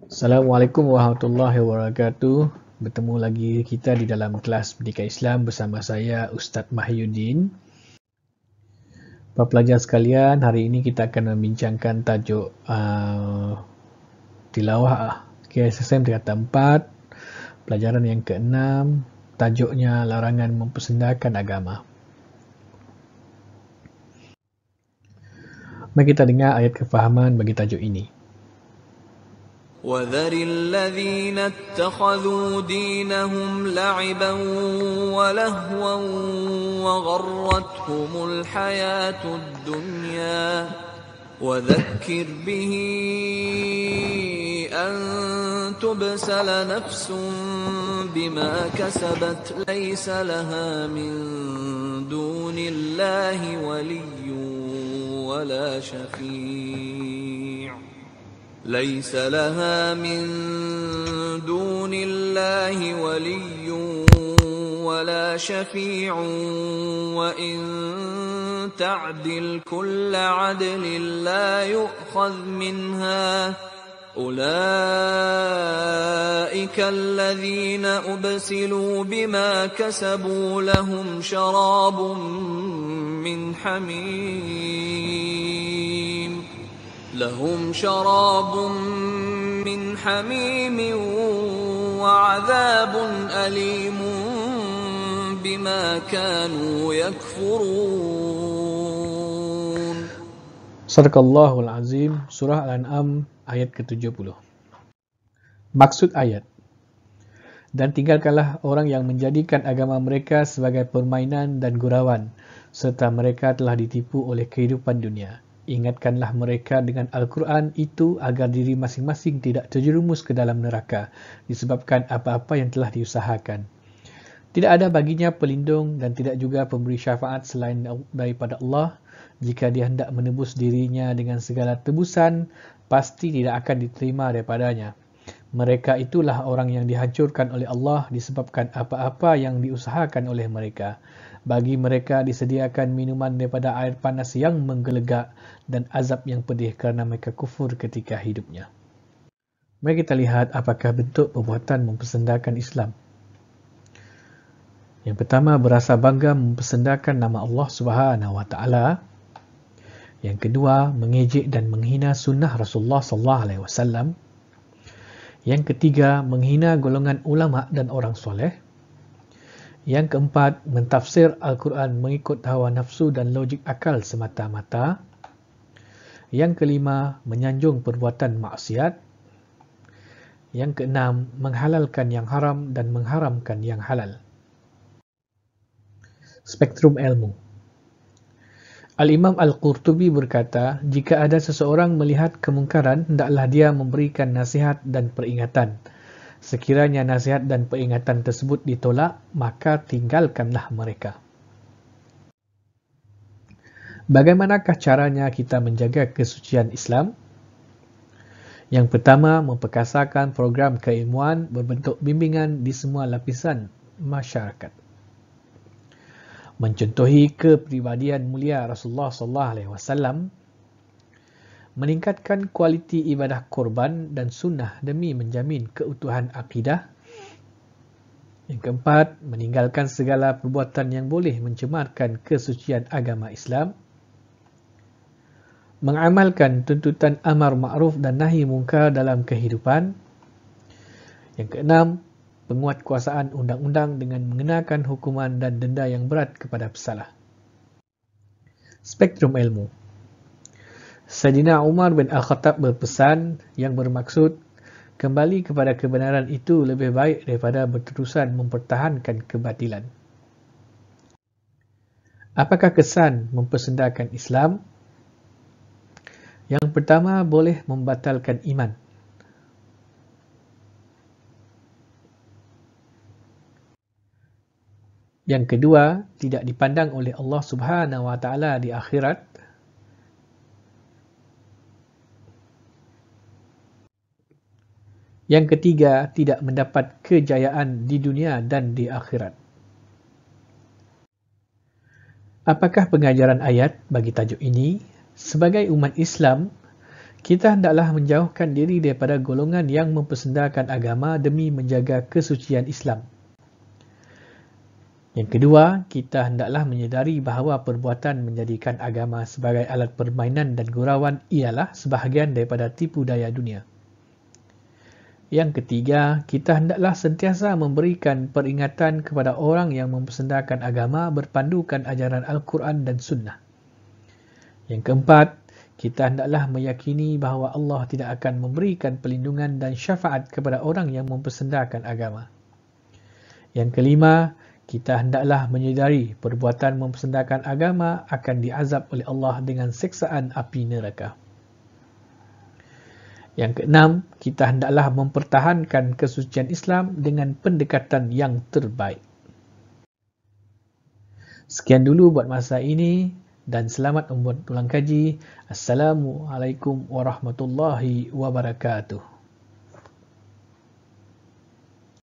Assalamualaikum warahmatullahi wabarakatuh. Bertemu lagi kita di dalam kelas Pendidikan Islam bersama saya Ustaz Mahyuddin. Para pelajar sekalian, hari ini kita akan membincangkan tajuk tilawah KSSM tingkatan 4, pelajaran yang ke-6, tajuknya larangan mempersendakan agama. Mari kita dengar ayat kefahaman bagi tajuk ini. وَذَرِ الَّذِينَ اتَّخَذُوا دِينَهُمْ لَعِبًا وَلَهْوًا وَغَرَّتْهُمُ الْحَيَاةُ الدُّنْيَا وَذَكِّرْ بِهِ أَن تُبْسَلَ نَفْسٌ بِمَا كَسَبَتْ لَيْسَ لَهَا مِن دُونِ اللَّهِ وَلِيٌّ وَلَا شَفِيعٌ ليس لها من دون الله ولي ولا شفيع وإن تعدل كل عدل لا يؤخذ منها أولئك الذين أبسلوا بما كسبوا لهم شراب من حميم وعذاب أليم بما كانوا يكفرون. Sadaqallahul Azim, Surah Al-An'am ayat ke-70. Maksud ayat: dan tinggalkanlah orang yang menjadikan agama mereka sebagai permainan dan gurauan, serta mereka telah ditipu oleh kehidupan dunia. Ingatkanlah mereka dengan Al-Quran itu agar diri masing-masing tidak terjerumus ke dalam neraka disebabkan apa-apa yang telah diusahakan. Tidak ada baginya pelindung dan tidak juga pemberi syafaat selain daripada Allah. Jika dia hendak menebus dirinya dengan segala tebusan, pasti tidak akan diterima daripadanya. Mereka itulah orang yang dihancurkan oleh Allah disebabkan apa-apa yang diusahakan oleh mereka. Bagi mereka disediakan minuman daripada air panas yang menggelegak dan azab yang pedih kerana mereka kufur ketika hidupnya. Mari kita lihat apakah bentuk perbuatan mempersendakan Islam. Yang pertama, berasa bangga mempersendakan nama Allah Subhanahu Wa Taala. Yang kedua, mengejek dan menghina sunnah Rasulullah Sallallahu Alaihi Wasallam. Yang ketiga, menghina golongan ulama dan orang soleh. Yang keempat, mentafsir Al-Quran mengikut hawa nafsu dan logik akal semata-mata. Yang kelima, menyanjung perbuatan maksiat. Yang keenam, menghalalkan yang haram dan mengharamkan yang halal. Spektrum ilmu. Al-Imam Al-Qurtubi berkata, jika ada seseorang melihat kemungkaran, hendaklah dia memberikan nasihat dan peringatan. Sekiranya nasihat dan peringatan tersebut ditolak, maka tinggalkanlah mereka. Bagaimanakah caranya kita menjaga kesucian Islam? Yang pertama, memperkasakan program keilmuan berbentuk bimbingan di semua lapisan masyarakat. Mencontohi kepribadian mulia Rasulullah SAW, meningkatkan kualiti ibadah korban dan sunnah demi menjamin keutuhan akidah. Yang keempat, meninggalkan segala perbuatan yang boleh mencemarkan kesucian agama Islam. Mengamalkan tuntutan amar ma'ruf dan nahi mungkar dalam kehidupan. Yang keenam, penguatkuasaan undang-undang dengan mengenakan hukuman dan denda yang berat kepada pesalah. Spektrum ilmu. Sayyidina Umar bin Al-Khattab berpesan yang bermaksud kembali kepada kebenaran itu lebih baik daripada berterusan mempertahankan kebatilan. Apakah kesan mempersendakan Islam? Yang pertama, boleh membatalkan iman. Yang kedua, tidak dipandang oleh Allah Subhanahu Wa Taala di akhirat. Yang ketiga, tidak mendapat kejayaan di dunia dan di akhirat. Apakah pengajaran ayat bagi tajuk ini? Sebagai umat Islam, Kita hendaklah menjauhkan diri daripada golongan yang mempersendakan agama demi menjaga kesucian Islam. Yang kedua, kita hendaklah menyedari bahawa perbuatan menjadikan agama sebagai alat permainan dan gurauan ialah sebahagian daripada tipu daya dunia. Yang ketiga, kita hendaklah sentiasa memberikan peringatan kepada orang yang mempersendakan agama berpandukan ajaran Al-Quran dan Sunnah. Yang keempat, kita hendaklah meyakini bahawa Allah tidak akan memberikan perlindungan dan syafaat kepada orang yang mempersendakan agama. Yang kelima, kita hendaklah menyedari perbuatan mempersendakan agama akan diazab oleh Allah dengan siksaan api neraka. Yang keenam, kita hendaklah mempertahankan kesucian Islam dengan pendekatan yang terbaik. Sekian dulu buat masa ini dan selamat membuat ulang kaji. Assalamualaikum warahmatullahi wabarakatuh.